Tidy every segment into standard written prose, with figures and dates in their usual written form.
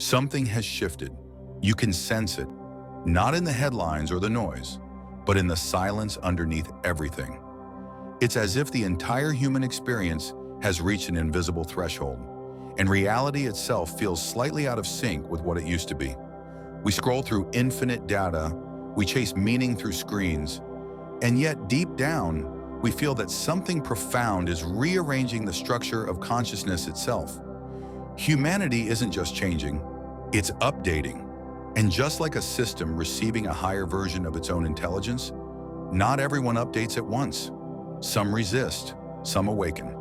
Something has shifted. You can sense it, not in the headlines or the noise, but in the silence underneath everything. It's as if the entire human experience has reached an invisible threshold, and reality itself feels slightly out of sync with what it used to be. We scroll through infinite data, we chase meaning through screens, and yet deep down, we feel that something profound is rearranging the structure of consciousness itself. Humanity isn't just changing, it's updating. And just like a system receiving a higher version of its own intelligence, not everyone updates at once. Some resist, some awaken.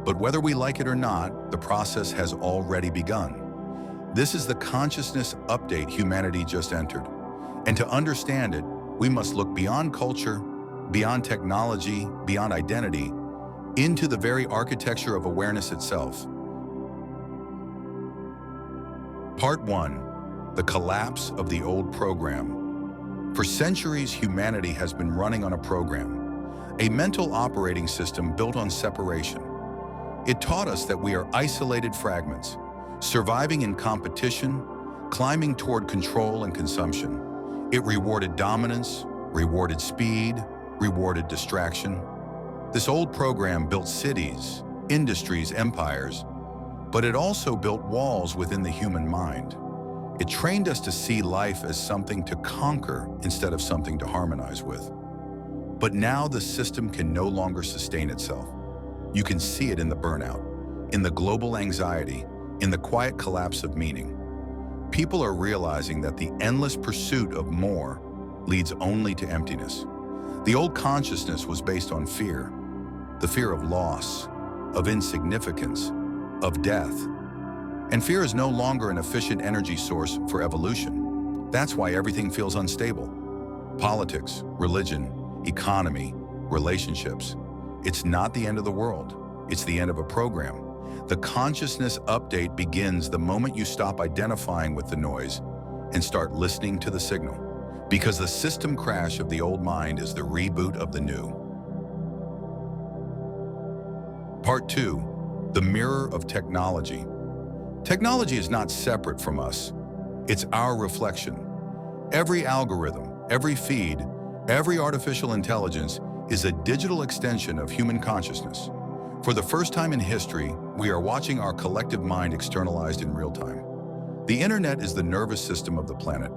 But whether we like it or not, the process has already begun. This is the consciousness update humanity just entered. And to understand it, we must look beyond culture, beyond technology, beyond identity, into the very architecture of awareness itself. Part 1. The collapse of the old program. For centuries, humanity has been running on a program, a mental operating system built on separation. It taught us that we are isolated fragments, surviving in competition, climbing toward control and consumption. It rewarded dominance, rewarded speed, rewarded distraction. This old program built cities, industries, empires, but it also built walls within the human mind. It trained us to see life as something to conquer instead of something to harmonize with. But now the system can no longer sustain itself. You can see it in the burnout, in the global anxiety, in the quiet collapse of meaning. People are realizing that the endless pursuit of more leads only to emptiness. The old consciousness was based on fear, the fear of loss, of insignificance, of death. And fear is no longer an efficient energy source for evolution. That's why everything feels unstable. Politics, religion, economy, relationships. It's not the end of the world. It's the end of a program. The consciousness update begins the moment you stop identifying with the noise and start listening to the signal. Because the system crash of the old mind is the reboot of the new. Part 2. The mirror of technology. Technology is not separate from us. It's our reflection. Every algorithm, every feed, every artificial intelligence is a digital extension of human consciousness. For the first time in history, we are watching our collective mind externalized in real time. The internet is the nervous system of the planet,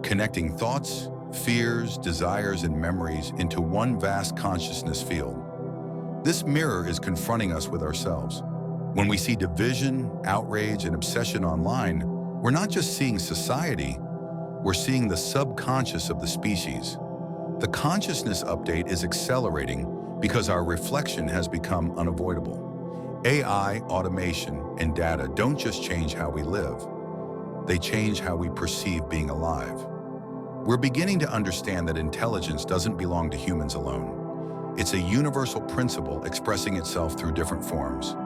connecting thoughts, fears, desires, and memories into one vast consciousness field. This mirror is confronting us with ourselves. When we see division, outrage, and obsession online, we're not just seeing society, we're seeing the subconscious of the species. The consciousness update is accelerating because our reflection has become unavoidable. AI, automation, and data don't just change how we live, they change how we perceive being alive. We're beginning to understand that intelligence doesn't belong to humans alone. It's a universal principle expressing itself through different forms.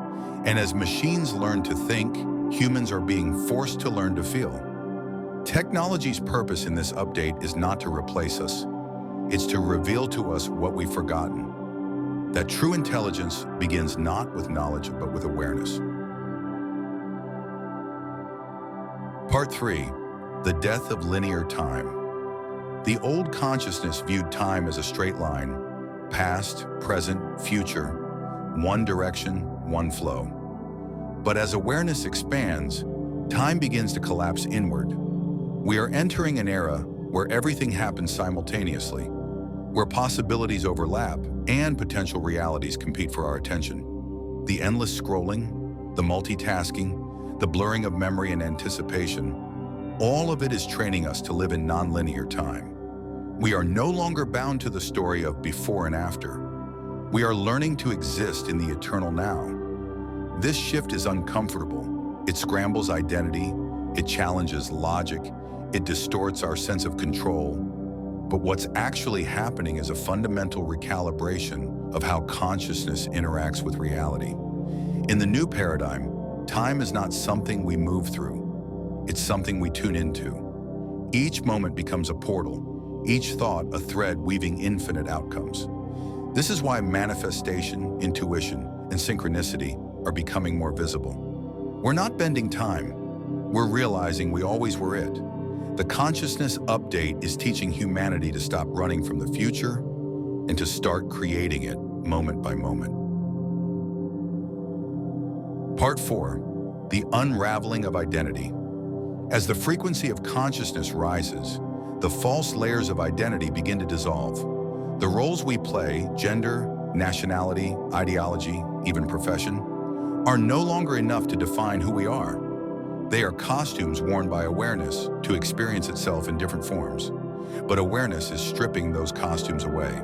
And as machines learn to think, humans are being forced to learn to feel. Technology's purpose in this update is not to replace us. It's to reveal to us what we've forgotten. That true intelligence begins not with knowledge, but with awareness. Part 3. The death of linear time. The old consciousness viewed time as a straight line, past, present, future, one direction, one flow. But as awareness expands, time begins to collapse inward. We are entering an era where everything happens simultaneously, where possibilities overlap and potential realities compete for our attention. The endless scrolling, the multitasking, the blurring of memory and anticipation, all of it is training us to live in nonlinear time. We are no longer bound to the story of before and after. We are learning to exist in the eternal now. This shift is uncomfortable. It scrambles identity, it challenges logic, it distorts our sense of control. But what's actually happening is a fundamental recalibration of how consciousness interacts with reality. In the new paradigm, time is not something we move through. It's something we tune into. Each moment becomes a portal, each thought a thread weaving infinite outcomes. This is why manifestation, intuition, and synchronicity are becoming more visible. We're not bending time, we're realizing we always were it. The consciousness update is teaching humanity to stop running from the future and to start creating it moment by moment. Part 4, the unraveling of identity. As the frequency of consciousness rises, the false layers of identity begin to dissolve. The roles we play, gender, nationality, ideology, even profession, are no longer enough to define who we are. They are costumes worn by awareness to experience itself in different forms. But awareness is stripping those costumes away.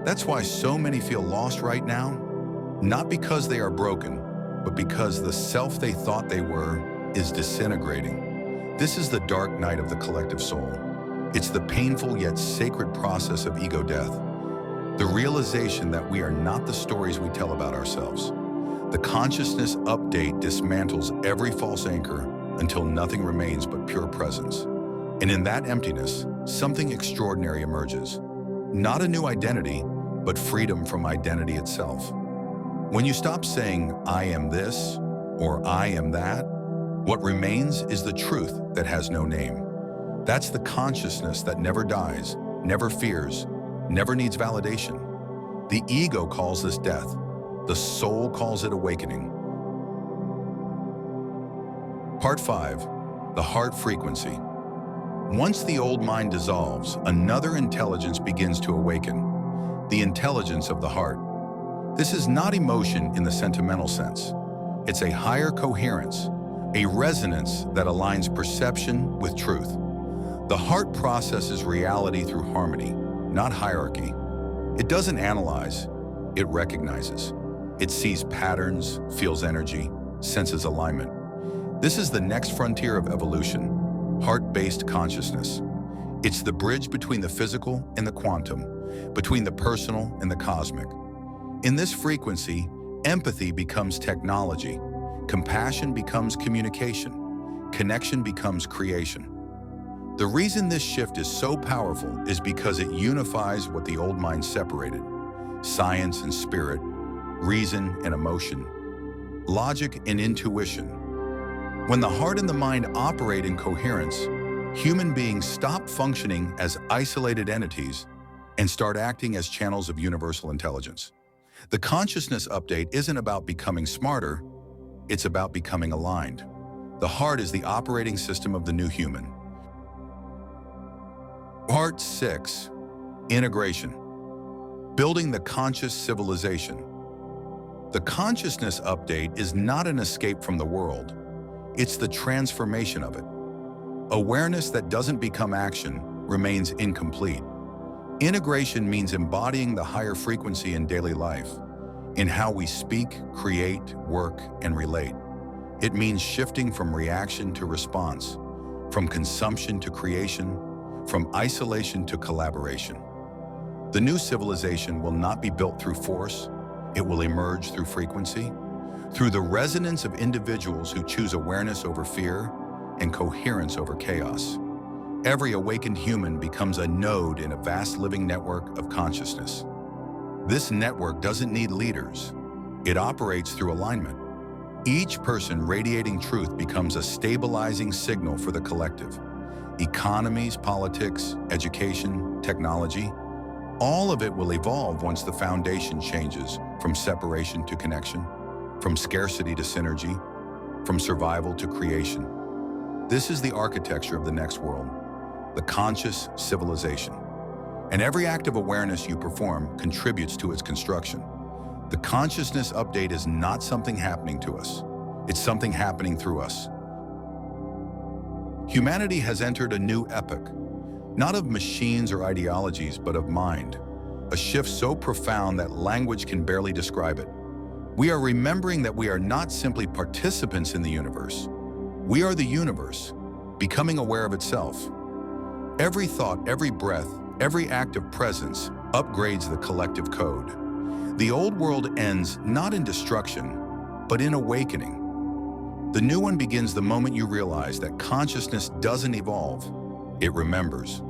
That's why so many feel lost right now, not because they are broken, but because the self they thought they were is disintegrating. This is the dark night of the collective soul. It's the painful yet sacred process of ego death. The realization that we are not the stories we tell about ourselves. The consciousness update dismantles every false anchor until nothing remains but pure presence. And in that emptiness, something extraordinary emerges. Not a new identity, but freedom from identity itself. When you stop saying, I am this, or I am that, what remains is the truth that has no name. That's the consciousness that never dies, never fears, never needs validation. The ego calls this death. The soul calls it awakening. Part 5, the heart frequency. Once the old mind dissolves, another intelligence begins to awaken. The intelligence of the heart. This is not emotion in the sentimental sense. It's a higher coherence, a resonance that aligns perception with truth. The heart processes reality through harmony, not hierarchy. It doesn't analyze, it recognizes. It sees patterns, feels energy, senses alignment. This is the next frontier of evolution, heart-based consciousness. It's the bridge between the physical and the quantum, between the personal and the cosmic. In this frequency, empathy becomes technology, compassion becomes communication, connection becomes creation. The reason this shift is so powerful is because it unifies what the old mind separated: science and spirit, reason and emotion, logic and intuition. When the heart and the mind operate in coherence, human beings stop functioning as isolated entities and start acting as channels of universal intelligence. The consciousness update isn't about becoming smarter, it's about becoming aligned. The heart is the operating system of the new human. Part 6, integration. Building the conscious civilization. The consciousness update is not an escape from the world. It's the transformation of it. Awareness that doesn't become action remains incomplete. Integration means embodying the higher frequency in daily life, in how we speak, create, work, and relate. It means shifting from reaction to response, from consumption to creation, from isolation to collaboration. The new civilization will not be built through force. It will emerge through frequency, through the resonance of individuals who choose awareness over fear and coherence over chaos. Every awakened human becomes a node in a vast living network of consciousness. This network doesn't need leaders. It operates through alignment. Each person radiating truth becomes a stabilizing signal for the collective. Economies, politics, education, technology, all of it will evolve once the foundation changes from separation to connection, from scarcity to synergy, from survival to creation. This is the architecture of the next world, the conscious civilization. And every act of awareness you perform contributes to its construction. The consciousness update is not something happening to us. It's something happening through us. Humanity has entered a new epoch, not of machines or ideologies, but of mind, a shift so profound that language can barely describe it. We are remembering that we are not simply participants in the universe. We are the universe, becoming aware of itself. Every thought, every breath, every act of presence upgrades the collective code. The old world ends not in destruction, but in awakening. The new one begins the moment you realize that consciousness doesn't evolve, it remembers.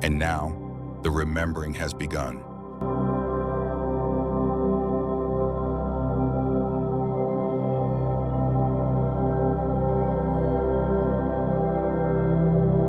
And now, the remembering has begun.